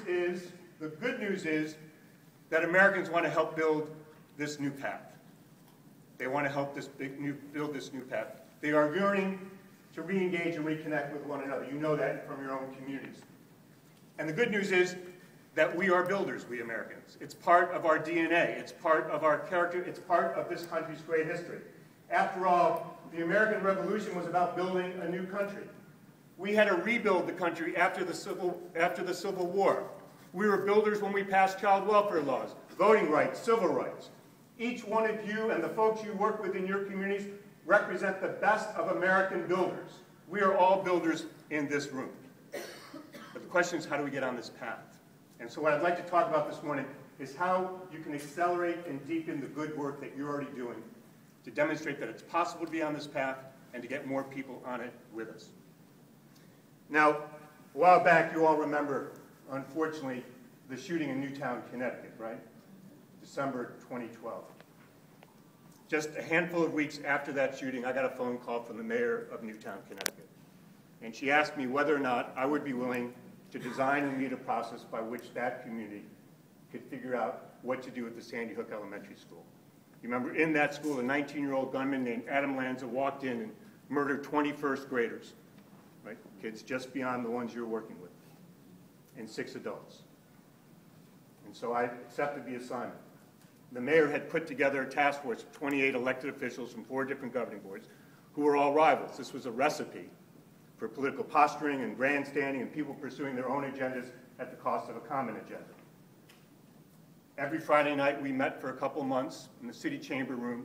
good news is that Americans want to help build this new path. They want to help build this new path. They are yearning to re-engage and reconnect with one another. You know that from your own communities. And the good news is that we are builders, we Americans. It's part of our DNA. It's part of our character. It's part of this country's great history. After all, the American Revolution was about building a new country. We had to rebuild the country after the Civil War. We were builders when we passed child welfare laws, voting rights, civil rights. Each one of you and the folks you work with in your communities represent the best of American builders. We are all builders in this room. But the question is, how do we get on this path? And so what I'd like to talk about this morning is how you can accelerate and deepen the good work that you're already doing to demonstrate that it's possible to be on this path and to get more people on it with us. Now, a while back, you all remember, unfortunately, the shooting in Newtown, Connecticut, right? December 2012. Just a handful of weeks after that shooting, I got a phone call from the mayor of Newtown, Connecticut. And she asked me whether or not I would be willing to design and lead a process by which that community could figure out what to do with the Sandy Hook Elementary School. You remember, in that school, a 19-year-old gunman named Adam Lanza walked in and murdered 20 first graders, right? Kids just beyond the ones you're working with, and 6 adults. And so I accepted the assignment. The mayor had put together a task force of 28 elected officials from 4 different governing boards who were all rivals. This was a recipe for political posturing and grandstanding and people pursuing their own agendas at the cost of a common agenda. Every Friday night we met for a couple months in the city chamber room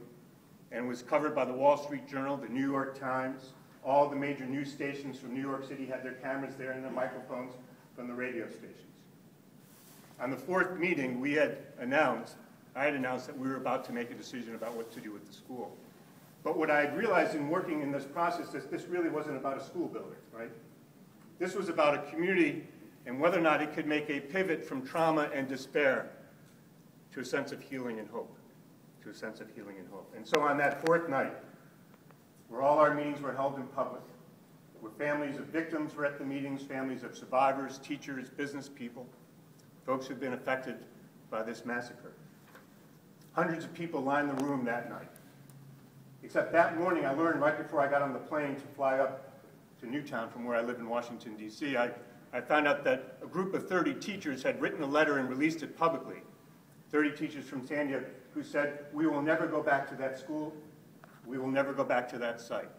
and was covered by the Wall Street Journal, the New York Times. All the major news stations from New York City had their cameras there and their microphones from the radio stations. On the 4th meeting, I had announced that we were about to make a decision about what to do with the school. But what I had realized in working in this process is this really wasn't about a school building, right? This was about a community and whether or not it could make a pivot from trauma and despair to a sense of healing and hope, And so on that 4th night, where all our meetings were held in public, where families of victims were at the meetings, families of survivors, teachers, business people, folks who've been affected by this massacre. Hundreds of people lined the room that night. Except that morning, I learned right before I got on the plane to fly up to Newtown from where I live in Washington, D.C., I found out that a group of 30 teachers had written a letter and released it publicly. 30 teachers from Sandy Hook who said, "We will never go back to that school. We will never go back to that site."